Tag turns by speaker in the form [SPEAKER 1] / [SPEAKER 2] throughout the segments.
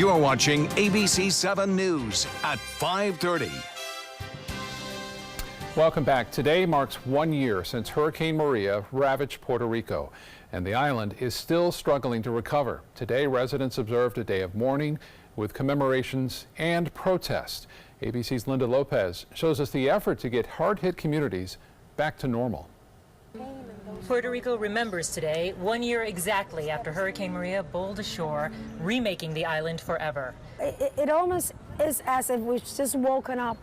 [SPEAKER 1] You're watching ABC 7 News at 5:30.
[SPEAKER 2] Welcome back. Today marks 1 year since Hurricane Maria ravaged Puerto Rico, and the island is still struggling to recover. Today, residents observed a day of mourning with commemorations and protest. ABC's Linda Lopez shows us the effort to get hard-hit communities back to normal.
[SPEAKER 3] Puerto Rico remembers today, 1 year exactly after Hurricane Maria bowled ashore, remaking the island forever.
[SPEAKER 4] It almost is as if we've just woken up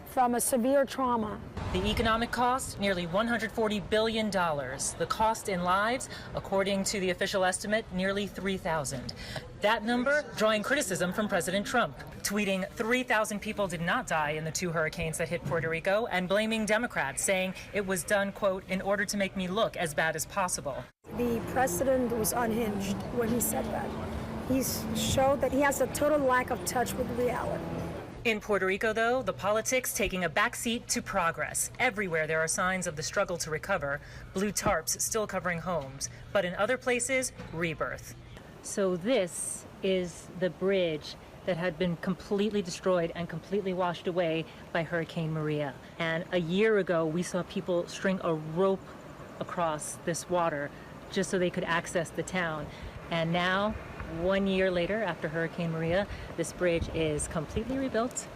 [SPEAKER 4] from a severe trauma.
[SPEAKER 3] The economic cost, nearly $140 billion. The cost in lives, according to the official estimate, nearly 3,000. That number drawing criticism from President Trump, tweeting 3,000 people did not die in the two hurricanes that hit Puerto Rico, and blaming Democrats, saying it was done, quote, in order to make me look as bad as possible.
[SPEAKER 4] The president was unhinged when he said that. He showed that he has a total lack of touch with reality.
[SPEAKER 3] In Puerto Rico, though, the politics taking a backseat to progress. Everywhere there are signs of the struggle to recover, blue tarps still covering homes, but in other places, rebirth. So this is the bridge that had been completely destroyed and completely washed away by Hurricane Maria. And a year ago, we saw people string a rope across this water just so they could access the town. And now, 1 year later, after Hurricane Maria, this bridge is completely rebuilt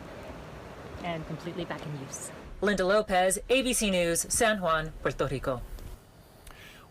[SPEAKER 3] and completely back in use. Linda Lopez, ABC News, San Juan, Puerto Rico.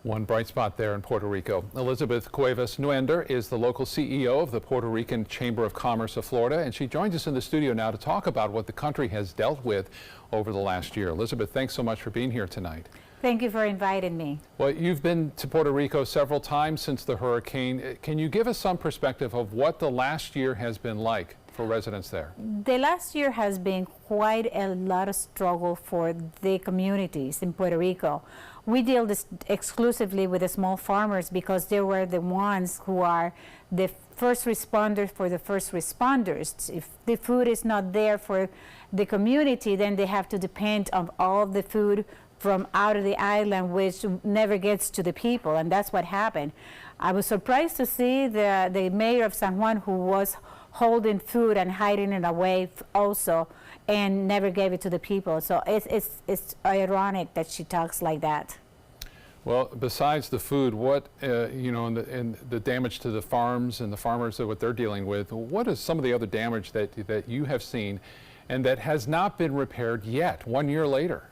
[SPEAKER 2] One bright spot there in Puerto Rico. Elizabeth Cuevas Nuender is the local CEO of the Puerto Rican Chamber of Commerce of Florida, and she joins us in the studio now to talk about what the country has dealt with over the last year. Elizabeth, thanks so much for being here tonight.
[SPEAKER 5] Thank you for inviting me.
[SPEAKER 2] Well, you've been to Puerto Rico several times since the hurricane. Can you give us some perspective of what the last year has been like for residents there?
[SPEAKER 5] The last year has been quite a lot of struggle for the communities in Puerto Rico. We deal exclusively with the small farmers because they were the ones who are the first responders for the first responders. If the food is not there for the community, then they have to depend on all the food from out of the island, which never gets to the people, and that's what happened. I was surprised to see the mayor of San Juan, who was holding food and hiding it away also, and never gave it to the people. So it's ironic that she talks like that.
[SPEAKER 2] Well, besides the food, what and the damage to the farms and the farmers, what they're dealing with, what is some of the other damage that you have seen and that has not been repaired yet, 1 year later?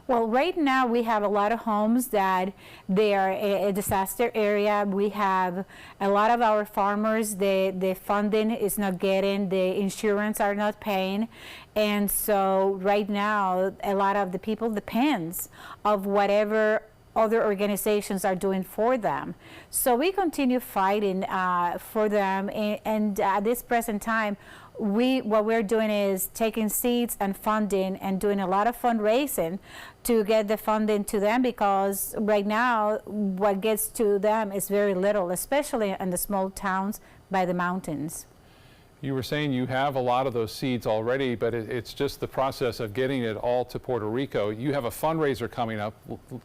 [SPEAKER 5] Well, right now we have a lot of homes that they are a disaster area. We have a lot of our farmers, the funding is not getting, the insurance are not paying. And so right now, a lot of the people depends of whatever other organizations are doing for them. So we continue fighting for them, and at this present time, what we're doing is taking seeds and funding and doing a lot of fundraising to get the funding to them, because right now what gets to them is very little, especially in the small towns by the mountains.
[SPEAKER 2] You were saying you have a lot of those seeds already, but it's just the process of getting it all to Puerto Rico. You have a fundraiser coming up.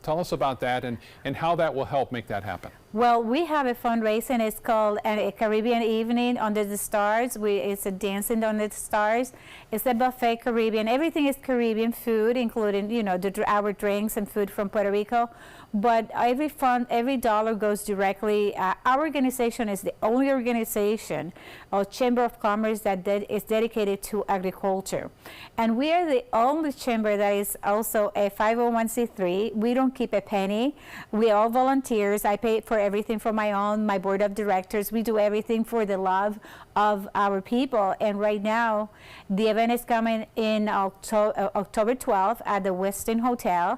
[SPEAKER 2] Tell us about that and how that will help make that happen.
[SPEAKER 5] Well, we have a fundraising. It's called a Caribbean Evening Under the Stars. It's a dancing under the stars. It's a buffet Caribbean. Everything is Caribbean food, including our drinks and food from Puerto Rico. But every dollar goes directly. Our organization is the only organization or Chamber of Commerce that is dedicated to agriculture, and we are the only chamber that is also a 501c3. We don't keep a penny. We all volunteers. I pay for everything for my board of directors. We do everything for the love of our people. And right now, the event is coming in October 12th at the Westin Hotel.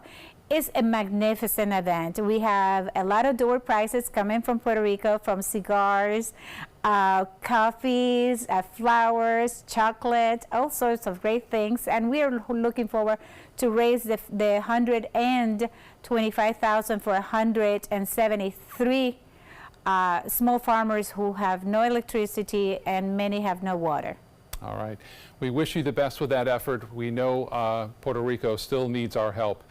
[SPEAKER 5] It's a magnificent event. We have a lot of door prizes coming from Puerto Rico, from cigars, coffees, flowers, chocolate, all sorts of great things. And we are looking forward to raise the $125,000 for 173 small farmers who have no electricity, and many have no water.
[SPEAKER 2] All right. We wish you the best with that effort. We know Puerto Rico still needs our help.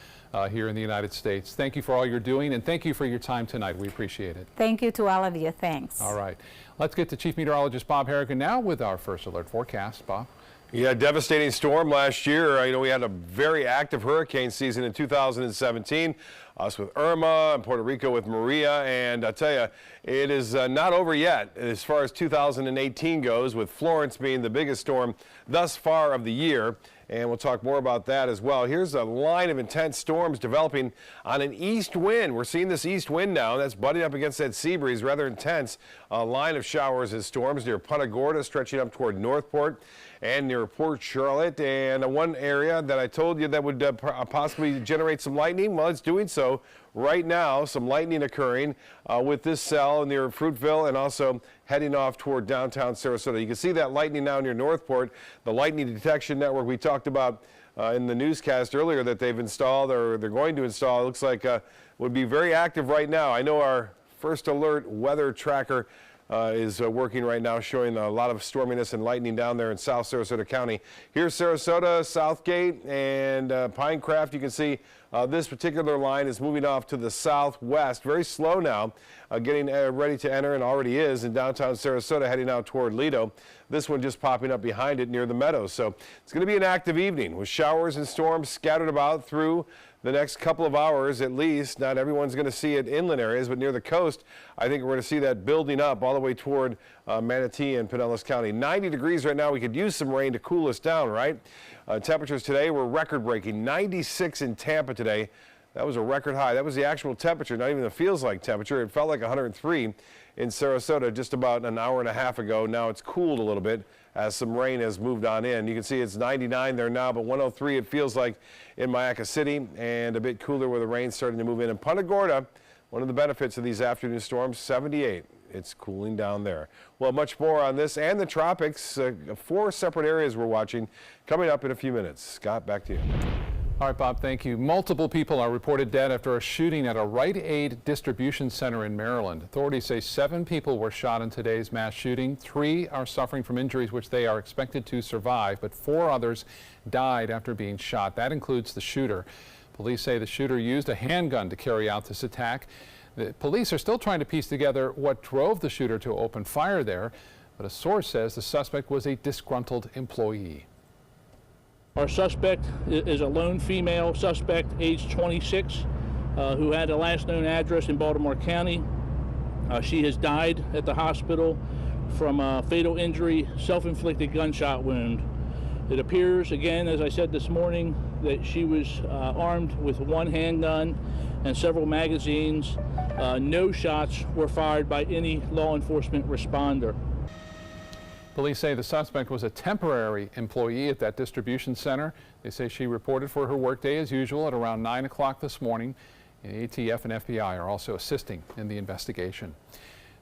[SPEAKER 2] here in the United States. Thank you for all you're doing, and thank you for your time tonight. We appreciate it.
[SPEAKER 5] Thank you to all of you. Thanks.
[SPEAKER 2] All right. Let's get to Chief Meteorologist Bob Harrigan now with our first alert forecast. Bob?
[SPEAKER 6] Yeah, devastating storm last year. You know, we had a very active hurricane season in 2017. Us with Irma and Puerto Rico with Maria. And I tell you, it is not over yet as far as 2018 goes, with Florence being the biggest storm thus far of the year. And we'll talk more about that as well. Here's a line of intense storms developing on an east wind. We're seeing this east wind now. That's butting up against that sea breeze, rather intense. A line of showers and storms near Punta Gorda, stretching up toward Northport and near Port Charlotte. And one area that I told you that would possibly generate some lightning, well, it's doing so right now. Some lightning occurring with this cell near Fruitville and also heading off toward downtown Sarasota. You can see that lightning now near Northport. The lightning detection network we talked about in the newscast earlier that they've installed, or they're going to install, it looks like would be very active right now. I know our first alert weather tracker is working right now, showing a lot of storminess and lightning down there in South Sarasota County. Here's Sarasota, Southgate, and Pinecraft. You can see this particular line is moving off to the southwest, very slow now, getting ready to enter, and already is, in downtown Sarasota, heading out toward Lido. This one just popping up behind it near the Meadows. So it's going to be an active evening with showers and storms scattered about through the next couple of hours at least. Not everyone's going to see it inland areas, but near the coast, I think we're going to see that building up all the way toward Manatee and Pinellas County. 90 degrees right now. We could use some rain to cool us down, right? Temperatures today were record-breaking. 96 in Tampa today. That was a record high. That was the actual temperature, not even the feels-like temperature. It felt like 103 in Sarasota just about an hour and a half ago. Now it's cooled a little bit as some rain has moved on in. You can see it's 99 there now, but 103 it feels like in Mayaca City, and a bit cooler where the rain's starting to move in. And Punta Gorda, one of the benefits of these afternoon storms, 78. It's cooling down there. Well, much more on this and the tropics. 4 separate areas we're watching coming up in a few minutes. Scott, back to you.
[SPEAKER 2] All right, Bob, thank you. Multiple people are reported dead after a shooting at a Rite Aid distribution center in Maryland. Authorities say 7 people were shot in today's mass shooting. 3 are suffering from injuries which they are expected to survive, but 4 others died after being shot. That includes the shooter. Police say the shooter used a handgun to carry out this attack. The police are still trying to piece together what drove the shooter to open fire there, but a source says the suspect was a disgruntled employee.
[SPEAKER 7] Our suspect is a lone female suspect, age 26, who had a last known address in Baltimore County. She has died at the hospital from a fatal injury, self-inflicted gunshot wound. It appears, again, as I said this morning, that she was armed with 1 handgun and several magazines. No shots were fired by any law enforcement responder.
[SPEAKER 2] Police say the suspect was a temporary employee at that distribution center. They say she reported for her workday as usual at around 9 o'clock this morning. And ATF and FBI are also assisting in the investigation.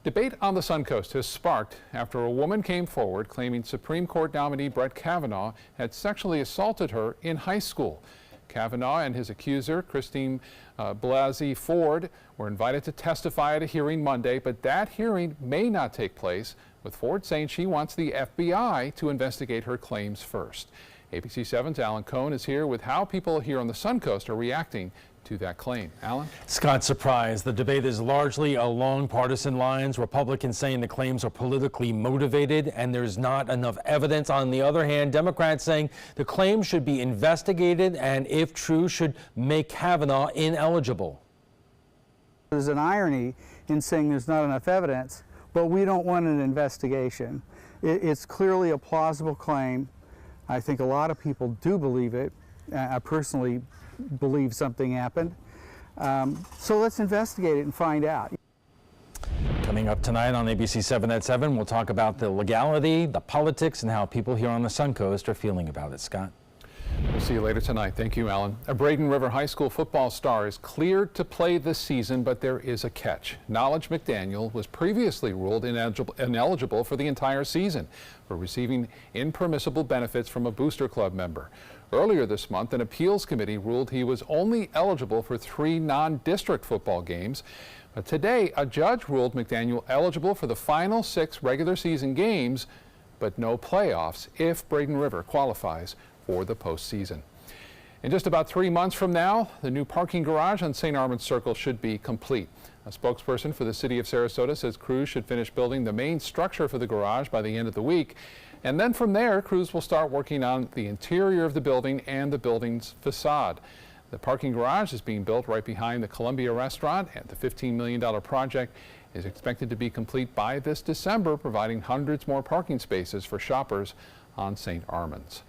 [SPEAKER 2] Debate on the Suncoast has sparked after a woman came forward claiming Supreme Court nominee Brett Kavanaugh had sexually assaulted her in high school. Kavanaugh and his accuser, Christine Blasey Ford, were invited to testify at a hearing Monday, but that hearing may not take place, with Ford saying she wants the FBI to investigate her claims first. ABC 7's Alan Cohn is here with how people here on the Suncoast are reacting to that claim. Alan?
[SPEAKER 8] Scott, surprise. The debate is largely along partisan lines. Republicans saying the claims are politically motivated and there's not enough evidence. On the other hand, Democrats saying the claims should be investigated and, if true, should make Kavanaugh ineligible.
[SPEAKER 9] There's an irony in saying there's not enough evidence, but we don't want an investigation. It's clearly a plausible claim. I think a lot of people do believe it. I personally believe something happened. So let's investigate it and find out.
[SPEAKER 8] Coming up tonight on ABC 7 at 7, we'll talk about the legality, the politics, and how people here on the Suncoast are feeling about it. Scott?
[SPEAKER 2] We'll see you later tonight. Thank you, Alan. A Braden River High School football star is cleared to play this season, but there is a catch. Knowledge McDaniel was previously ruled ineligible for the entire season for receiving impermissible benefits from a Booster Club member. Earlier this month, an appeals committee ruled he was only eligible for 3 non-district football games. But today, a judge ruled McDaniel eligible for the final 6 regular season games, but no playoffs if Braden River qualifies for the postseason. In just about 3 months from now, the new parking garage on St. Armand's Circle should be complete. A spokesperson for the city of Sarasota says crews should finish building the main structure for the garage by the end of the week. And then from there, crews will start working on the interior of the building and the building's facade. The parking garage is being built right behind the Columbia restaurant, and the $15 million project is expected to be complete by this December, providing hundreds more parking spaces for shoppers on St. Armand's.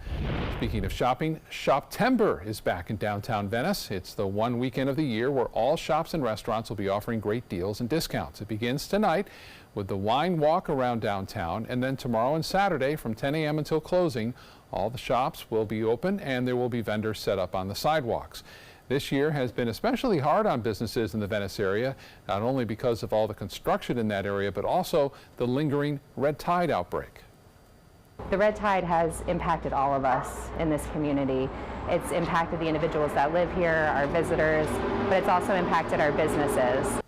[SPEAKER 2] Speaking of shopping, Shoptember is back in downtown Venice. It's the one weekend of the year where all shops and restaurants will be offering great deals and discounts. It begins tonight with the wine walk around downtown, and then tomorrow and Saturday from 10 a.m. until closing, all the shops will be open and there will be vendors set up on the sidewalks. This year has been especially hard on businesses in the Venice area, not only because of all the construction in that area, but also the lingering red tide outbreak.
[SPEAKER 10] The red tide has impacted all of us in this community. It's impacted the individuals that live here, our visitors, but it's also impacted our businesses.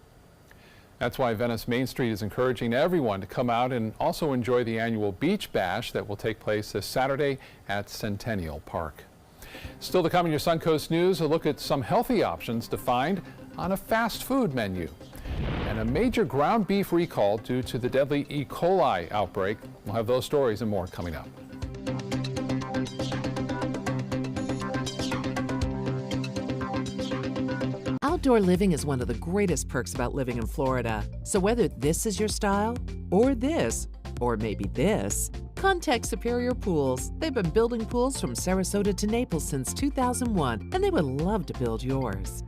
[SPEAKER 2] That's why Venice Main Street is encouraging everyone to come out and also enjoy the annual Beach Bash that will take place this Saturday at Centennial Park. Still to come in your Suncoast News, a look at some healthy options to find on a fast food menu. And a major ground beef recall due to the deadly E. coli outbreak. We'll have those stories and more coming up.
[SPEAKER 11] Outdoor living is one of the greatest perks about living in Florida. So whether this is your style, or this, or maybe this, contact Superior Pools. They've been building pools from Sarasota to Naples since 2001, and they would love to build yours.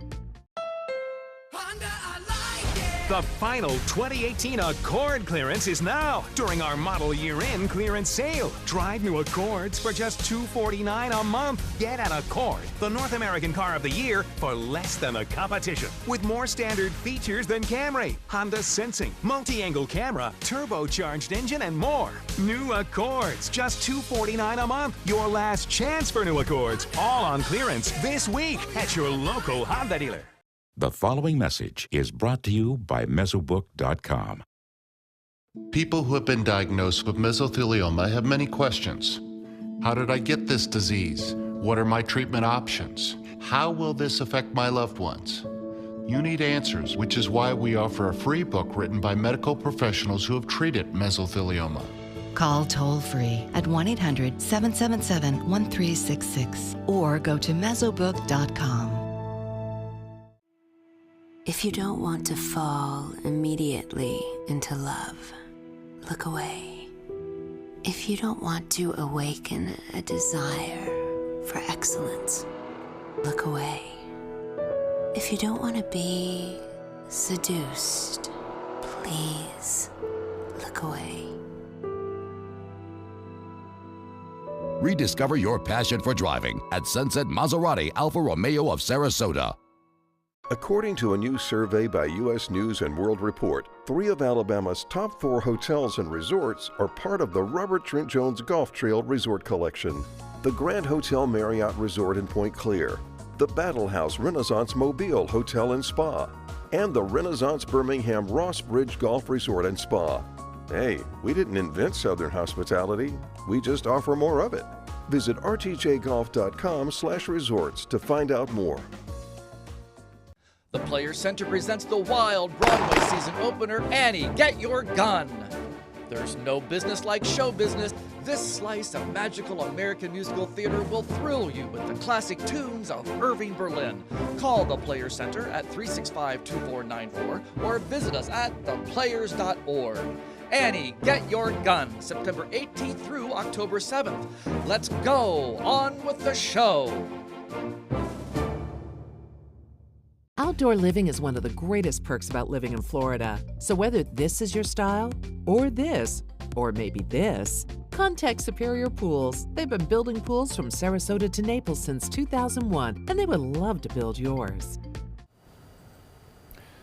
[SPEAKER 1] The final 2018 Accord clearance is now during our model year-end clearance sale. Drive new Accords for just $249 a month. Get an Accord, the North American car of the year, for less than the competition. With more standard features than Camry, Honda Sensing, multi-angle camera, turbocharged engine, and more. New Accords, just $249 a month. Your last chance for new Accords, all on clearance this week at your local Honda dealer.
[SPEAKER 12] The following message is brought to you by Mesobook.com.
[SPEAKER 13] People who have been diagnosed with mesothelioma have many questions. How did I get this disease? What are my treatment options? How will this affect my loved ones? You need answers, which is why we offer a free book written by medical professionals who have treated mesothelioma.
[SPEAKER 14] Call toll-free at 1-800-777-1366 or go to Mesobook.com.
[SPEAKER 15] If you don't want to fall immediately into love, look away. If you don't want to awaken a desire for excellence, look away. If you don't want to be seduced, please look away.
[SPEAKER 16] Rediscover your passion for driving at Sunset Maserati Alfa Romeo of Sarasota.
[SPEAKER 17] According to a new survey by U.S. News and World Report, 3 of Alabama's top 4 hotels and resorts are part of the Robert Trent Jones Golf Trail Resort Collection. The Grand Hotel Marriott Resort in Point Clear, the Battle House Renaissance Mobile Hotel and Spa, and the Renaissance Birmingham Ross Bridge Golf Resort and Spa. Hey, we didn't invent Southern hospitality, we just offer more of it. Visit rtjgolf.com/resorts to find out more.
[SPEAKER 18] The Players Center presents the wild Broadway season opener, Annie, Get Your Gun. There's no business like show business. This slice of magical American musical theater will thrill you with the classic tunes of Irving Berlin. Call the Players Center at 365-2494 or visit us at theplayers.org. Annie, Get Your Gun, September 18th through October 7th. Let's go on with the show.
[SPEAKER 11] Outdoor living is one of the greatest perks about living in Florida. So whether this is your style, or this, or maybe this, contact Superior Pools. They've been building pools from Sarasota to Naples since 2001, and they would love to build yours.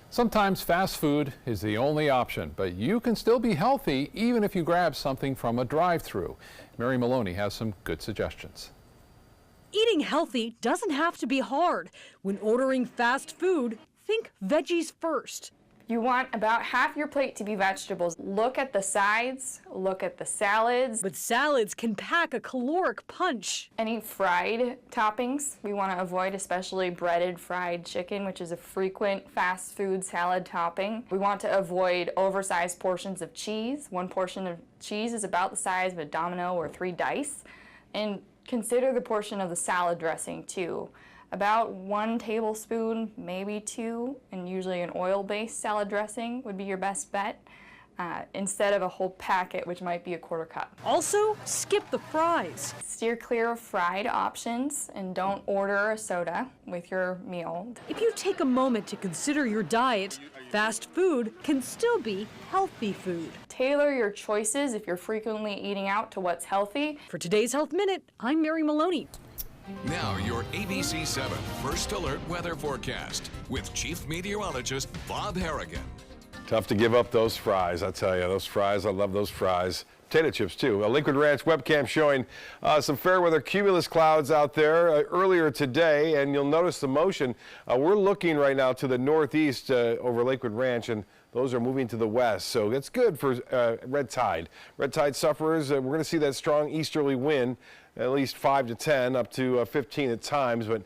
[SPEAKER 2] Sometimes fast food is the only option, but you can still be healthy even if you grab something from a drive-thru. Mary Maloney has some good suggestions.
[SPEAKER 19] Eating healthy doesn't have to be hard. When ordering fast food, think veggies first.
[SPEAKER 20] You want about half your plate to be vegetables. Look at the sides, look at the salads.
[SPEAKER 19] But salads can pack a caloric punch.
[SPEAKER 20] Any fried toppings we want to avoid, especially breaded fried chicken, which is a frequent fast food salad topping. We want to avoid oversized portions of cheese. One portion of cheese is about the size of a domino or 3 dice. And consider the portion of the salad dressing too. About 1 tablespoon, maybe 2, and usually an oil-based salad dressing would be your best bet, instead of a whole packet, which might be a 1/4 cup.
[SPEAKER 19] Also, skip the fries.
[SPEAKER 20] Steer clear of fried options and don't order a soda with your meal.
[SPEAKER 19] If you take a moment to consider your diet, fast food can still be healthy food.
[SPEAKER 20] Tailor your choices if you're frequently eating out to what's healthy.
[SPEAKER 19] For today's Health Minute, I'm Mary Maloney.
[SPEAKER 21] Now your ABC 7 First Alert weather forecast with Chief Meteorologist Bob Harrigan.
[SPEAKER 6] Tough to give up those fries, I tell you. Those fries, I love those fries. Potato chips, too. A Lakewood Ranch webcam showing some fair weather cumulus clouds out there earlier today, and you'll notice the motion. We're looking right now to the northeast over Lakewood Ranch, and those are moving to the west, so it's good for red tide. Red tide sufferers, we're going to see that strong easterly wind, at least 5 to 10, up to 15 at times, but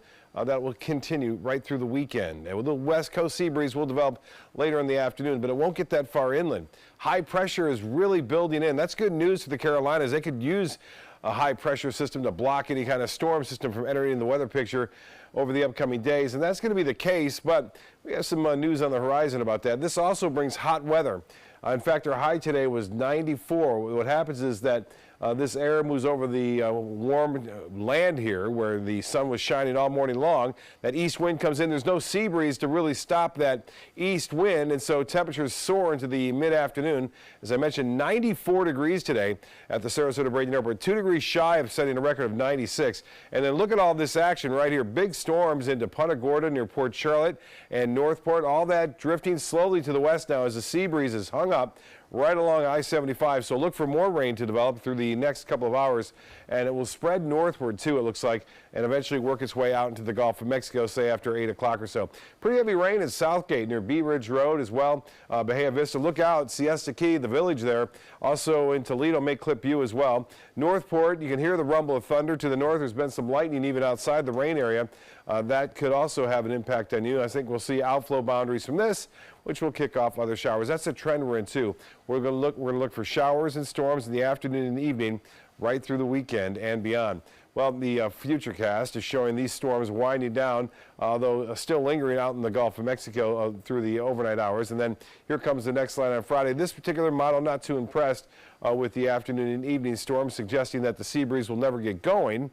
[SPEAKER 6] that will continue right through the weekend. And the west coast sea breeze will develop later in the afternoon, but it won't get that far inland. High pressure is really building in. That's good news for the Carolinas. They could use a high pressure system to block any kind of storm system from entering the weather picture over the upcoming days, and that's going to be the case, but we have some news on the horizon about that. This also brings hot weather. In fact, our high today was 94. What happens is that this air moves over the warm land here where the sun was shining all morning long. That east wind comes in. There's no sea breeze to really stop that east wind, and so temperatures soar into the mid-afternoon. As I mentioned, 94 degrees today at the Sarasota-Bradenton Airport, 2 degrees shy of setting a record of 96. And then look at all this action right here. Big storms into Punta Gorda near Port Charlotte and Northport. All that drifting slowly to the west now as the sea breeze is hung up right along I-75, so look for more rain to develop through the next couple of hours, and it will spread northward too, it looks like, and eventually work its way out into the Gulf of Mexico, say after 8 o'clock or so. Pretty heavy rain at Southgate near Bee Ridge Road as well, Bahia Vista. Look out, Siesta Key, the village there, also in Toledo, May Clip View as well. Northport, you can hear the rumble of thunder. To the north, there's been some lightning even outside the rain area. That could also have an impact on you. I think we'll see outflow boundaries from this, which will kick off other showers. That's a trend we're in too. We're going to look for showers and storms in the afternoon and the evening, right through the weekend and beyond. Well, the Futurecast is showing these storms winding down, although still lingering out in the Gulf of Mexico through the overnight hours. And then here comes the next line on Friday. This particular model not too impressed with the afternoon and evening storms, suggesting that the sea breeze will never get going,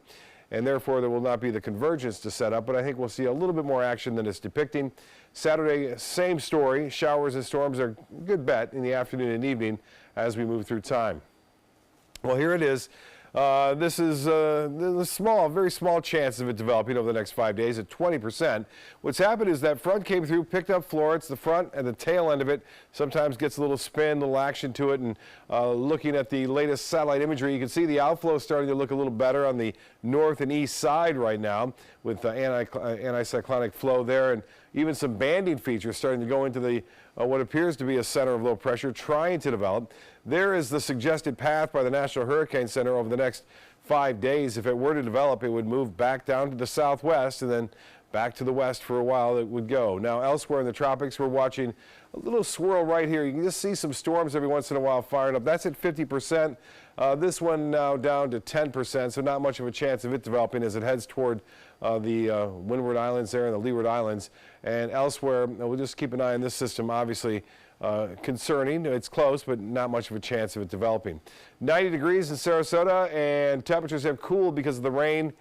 [SPEAKER 6] and therefore there will not be the convergence to set up, but I think we'll see a little bit more action than it's depicting. Saturday, same story. Showers and storms are a good bet in the afternoon and evening as we move through time. Well, here it is. This is a very small chance of it developing over the next 5 days at 20%. What's happened is that front came through, picked up Florence. The front and the tail end of it sometimes gets a little spin, a little action to it. And looking at the latest satellite imagery, you can see the outflow starting to look a little better on the north and east side right now with anticyclonic flow there, and even some banding features starting to go into the what appears to be a center of low pressure trying to develop. There is the suggested path by the National Hurricane Center over the next 5 days. If it were to develop, it would move back down to the southwest and then back to the west for a while it would go. Now elsewhere in the tropics, we're watching a little swirl right here. You can just see some storms every once in a while firing up. That's at 50%. This one now down to 10%, so not much of a chance of it developing as it heads toward the Windward Islands there and the Leeward Islands. And elsewhere, we'll just keep an eye on this system, obviously concerning. It's close, but not much of a chance of it developing. 90 degrees in Sarasota, and temperatures have cooled because of the rain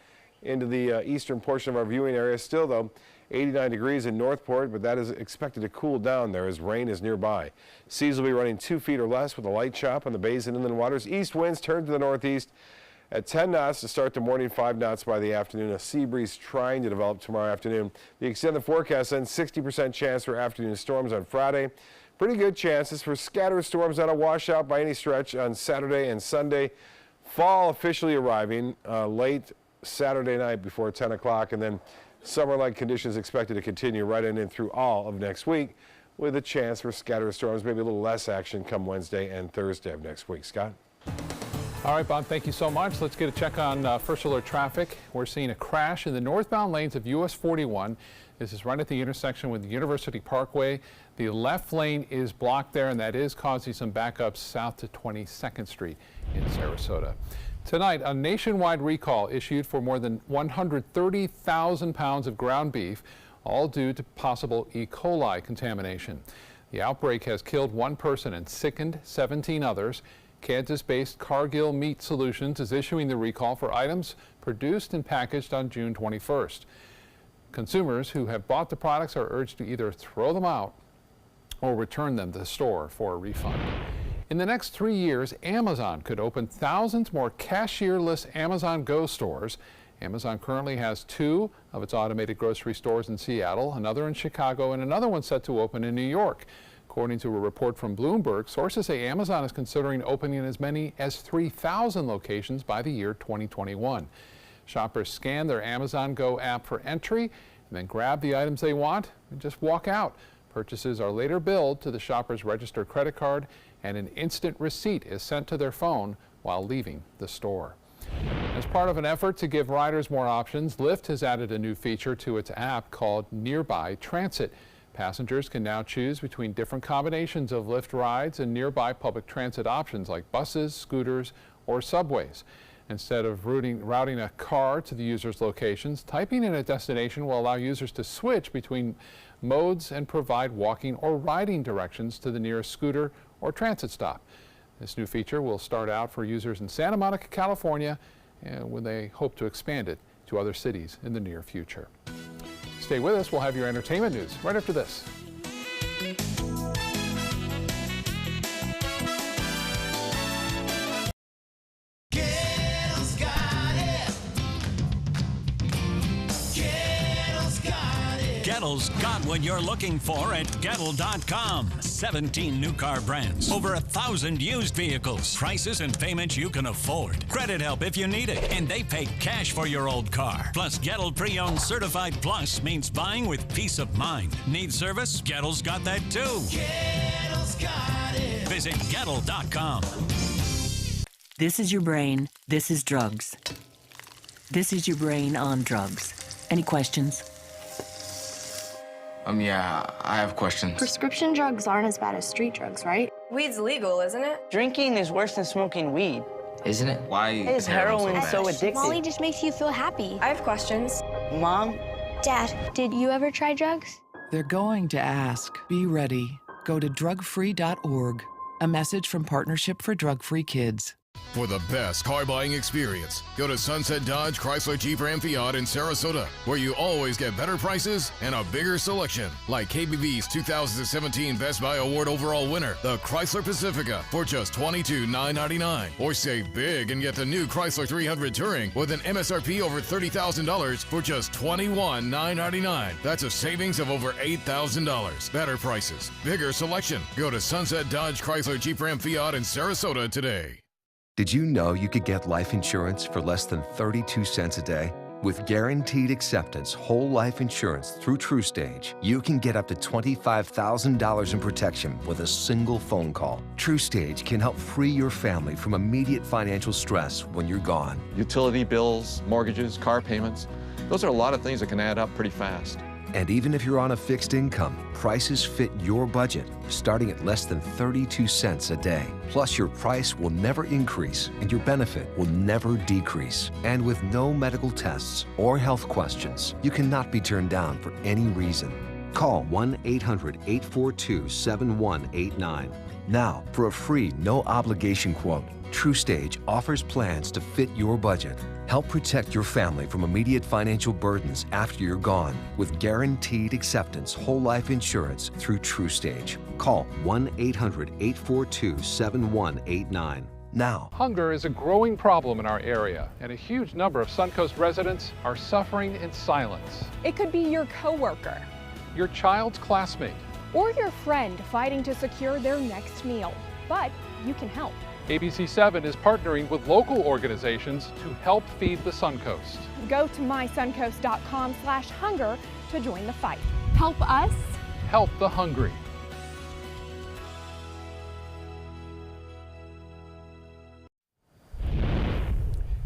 [SPEAKER 6] into the eastern portion of our viewing area. Still, though, 89 degrees in Northport, but that is expected to cool down there as rain is nearby. Seas will be running 2 feet or less with a light chop on the bays and inland waters. East winds turn to the northeast at 10 knots to start the morning, 5 knots by the afternoon. A sea breeze trying to develop tomorrow afternoon. The extended forecast then 60% chance for afternoon storms on Friday. Pretty good chances for scattered storms, not a washout by any stretch on Saturday and Sunday. Fall officially arriving late Saturday night before 10 o'clock, and then summer-like conditions expected to continue right in and through all of next week, with a chance for scattered storms, maybe a little less action come Wednesday and Thursday of next week. Scott?
[SPEAKER 2] All right, Bob, thank you so much. Let's get a check on First Alert traffic. We're seeing a crash in the northbound lanes of US 41. This is right at the intersection with the University Parkway. The left lane is blocked there, and that is causing some backups south to 22nd Street in Sarasota. Tonight, a nationwide recall issued for more than 130,000 pounds of ground beef, all due to possible E. coli contamination. The outbreak has killed 1 person and sickened 17 others. Kansas-based Cargill Meat Solutions is issuing the recall for items produced and packaged on June 21st. Consumers who have bought the products are urged to either throw them out or return them to the store for a refund. In the next 3 years, Amazon could open thousands more cashierless Amazon Go stores. Amazon currently has 2 of its automated grocery stores in Seattle, another in Chicago, and another one set to open in New York. According to a report from Bloomberg, sources say Amazon is considering opening as many as 3,000 locations by the year 2021. Shoppers scan their Amazon Go app for entry and then grab the items they want and just walk out. Purchases are later billed to the shopper's registered credit card, and an instant receipt is sent to their phone while leaving the store. As part of an effort to give riders more options, Lyft has added a new feature to its app called Nearby Transit. Passengers can now choose between different combinations of Lyft rides and nearby public transit options like buses, scooters, or subways. Instead of routing a car to the user's locations, typing in a destination will allow users to switch between modes and provide walking or riding directions to the nearest scooter or transit stop. This new feature will start out for users in Santa Monica, California, and when they hope to expand it to other cities in the near future. Stay with us. We'll have your entertainment news right after this.
[SPEAKER 4] Gettle's got what you're looking for at Gettle.com. 17 new car brands, over 1,000 used vehicles, prices and payments you can afford. Credit help if you need it, and they pay cash for your old car. Plus, Gettle Pre-Owned Certified Plus means buying with peace of mind. Need service? Gettle's got that too. Gettle's got it. Visit Gettle.com.
[SPEAKER 22] This is your brain. This is drugs. This is your brain on drugs. Any questions?
[SPEAKER 23] Yeah, I have questions.
[SPEAKER 24] Prescription drugs aren't as bad as street drugs, right?
[SPEAKER 25] Weed's legal, isn't it?
[SPEAKER 26] Drinking is worse than smoking weed.
[SPEAKER 23] Isn't it? Why
[SPEAKER 26] is heroin so addictive?
[SPEAKER 24] Molly just makes you feel happy.
[SPEAKER 25] I have questions.
[SPEAKER 26] Mom?
[SPEAKER 24] Dad, did you ever try drugs?
[SPEAKER 11] They're going to ask. Be ready. Go to drugfree.org. A message from Partnership for Drug-Free Kids.
[SPEAKER 27] For the best car buying experience, go to Sunset Dodge Chrysler Jeep Ram Fiat in Sarasota, where you always get better prices and a bigger selection, like KBB's 2017 Best Buy Award overall winner, the Chrysler Pacifica, for just $22,999. Or save big and get the new Chrysler 300 Touring with an MSRP over $30,000 for just $21,999. That's a savings of over $8,000. Better prices, bigger selection. Go to Sunset Dodge Chrysler Jeep Ram Fiat in Sarasota today.
[SPEAKER 28] Did you know you could get life insurance for less than 32 cents a day? With Guaranteed Acceptance whole life insurance through TrueStage, you can get up to $25,000 in protection with a single phone call. TrueStage can help free your family from immediate financial stress when you're gone.
[SPEAKER 29] Utility bills, mortgages, car payments, those are a lot of things that can add up pretty fast.
[SPEAKER 28] And even if you're on a fixed income, prices fit your budget, starting at less than 32 cents a day. Plus, your price will never increase and your benefit will never decrease. And with no medical tests or health questions, you cannot be turned down for any reason. Call 1-800-842-7189. Now, for a free, no-obligation quote, TrueStage offers plans to fit your budget. Help protect your family from immediate financial burdens after you're gone with Guaranteed Acceptance whole life insurance through TrueStage. Call 1-800-842-7189 now.
[SPEAKER 2] Hunger is a growing problem in our area, and a huge number of Suncoast residents are suffering in silence.
[SPEAKER 30] It could be your coworker,
[SPEAKER 2] your child's classmate,
[SPEAKER 30] or your friend fighting to secure their next meal. But you can help.
[SPEAKER 2] ABC7 is partnering with local organizations to help feed the Suncoast.
[SPEAKER 30] Go to mysuncoast.com/hunger to join the fight. Help us.
[SPEAKER 2] Help the hungry.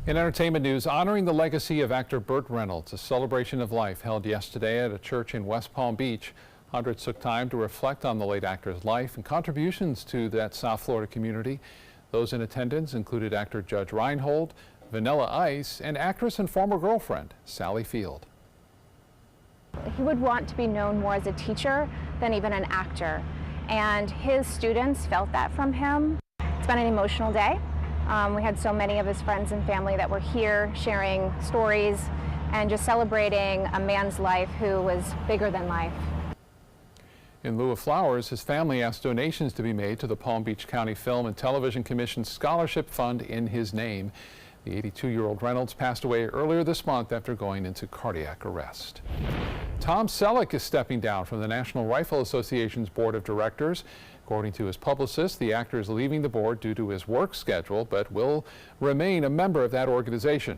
[SPEAKER 2] In entertainment news, honoring the legacy of actor Burt Reynolds, a celebration of life held yesterday at a church in West Palm Beach. Hundreds took time to reflect on the late actor's life and contributions to that South Florida community. Those in attendance included actor Judge Reinhold, Vanilla Ice, and actress and former girlfriend Sally Field.
[SPEAKER 1] He would want to be known more as a teacher than even an actor, and his students felt that from him. It's been an emotional day. We had so many of his friends and family that were here sharing stories and just celebrating a man's life who was bigger than life.
[SPEAKER 2] In lieu of flowers, his family asked donations to be made to the Palm Beach County Film and Television Commission's scholarship fund in his name. The 82-year-old Reynolds passed away earlier this month after going into cardiac arrest. Tom Selleck is stepping down from the National Rifle Association's board of directors. According to his publicist, the actor is leaving the board due to his work schedule, but will remain a member of that organization.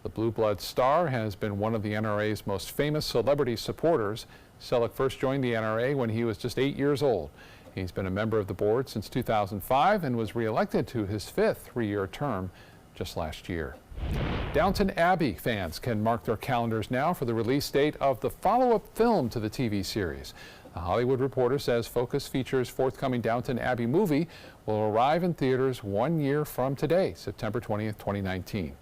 [SPEAKER 2] The Blue Blood star has been one of the NRA's most famous celebrity supporters. Selleck first joined the NRA when he was just 8 years old. He's been a member of the board since 2005 and was reelected to his 5th three-year term just last year. Downton Abbey fans can mark their calendars now for the release date of the follow-up film to the TV series. The Hollywood Reporter says Focus Features' forthcoming Downton Abbey movie will arrive in theaters 1 year from today, September 20th, 2019.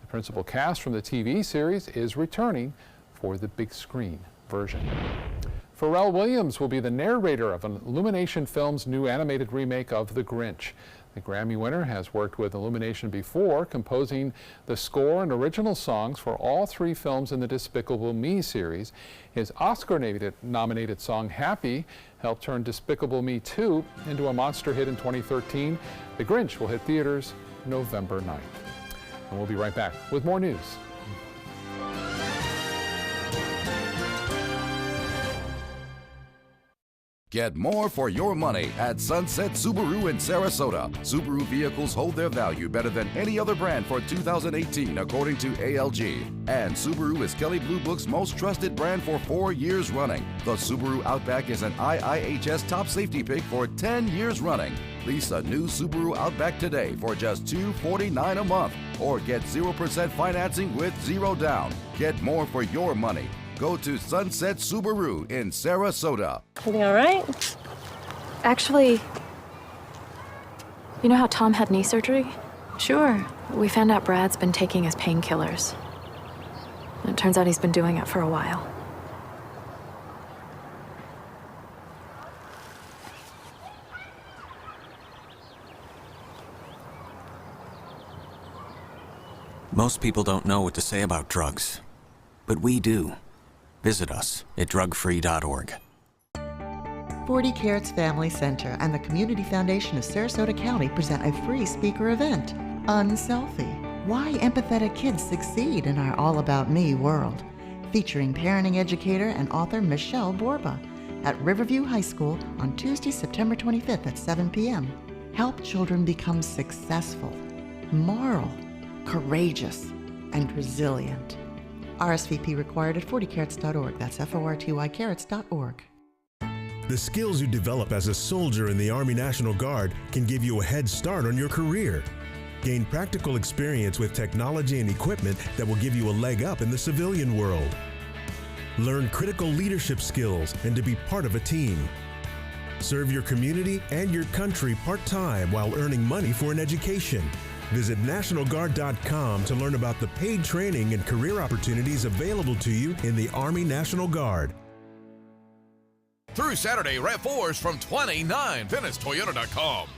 [SPEAKER 2] The principal cast from the TV series is returning for the big screen version. Pharrell Williams will be the narrator of Illumination Films' new animated remake of The Grinch. The Grammy winner has worked with Illumination before, composing the score and original songs for all 3 films in the Despicable Me series. His Oscar-nominated song Happy helped turn Despicable Me 2 into a monster hit in 2013. The Grinch will hit theaters November 9th. And we'll be right back with more news.
[SPEAKER 16] Get more for your money at Sunset Subaru in Sarasota. Subaru vehicles hold their value better than any other brand for 2018, according to ALG. And Subaru is Kelley Blue Book's most trusted brand for 4 years running. The Subaru Outback is an IIHS top safety pick for 10 years running. Lease a new Subaru Outback today for just $249 a month, or get 0% financing with 0 down. Get more for your money. Go to Sunset Subaru in Sarasota.
[SPEAKER 3] Everything all right? Actually, you know how Tom had knee surgery? Sure. We found out Brad's been taking his painkillers. And it turns out he's been doing it for a while.
[SPEAKER 5] Most people don't know what to say about drugs, but we do. Visit us at drugfree.org.
[SPEAKER 7] 40 Carats Family Center and the Community Foundation of Sarasota County present a free speaker event, Unselfie. Why empathetic kids succeed in our all about me world, featuring parenting educator and author Michelle Borba at Riverview High School on Tuesday, September 25th at 7 p.m. Help children become successful, moral, courageous, and resilient. RSVP required at 40carats.org. That's FORTY carats.org.
[SPEAKER 8] The skills you develop as a soldier in the Army National Guard can give you a head start on your career. Gain practical experience with technology and equipment that will give you a leg up in the civilian world. Learn critical leadership skills and to be part of a team. Serve your community and your country part-time while earning money for an education. Visit NationalGuard.com to learn about the paid training and career opportunities available to you in the Army National Guard.
[SPEAKER 27] Through Saturday, RAV4s from $29. VeniceToyota.com.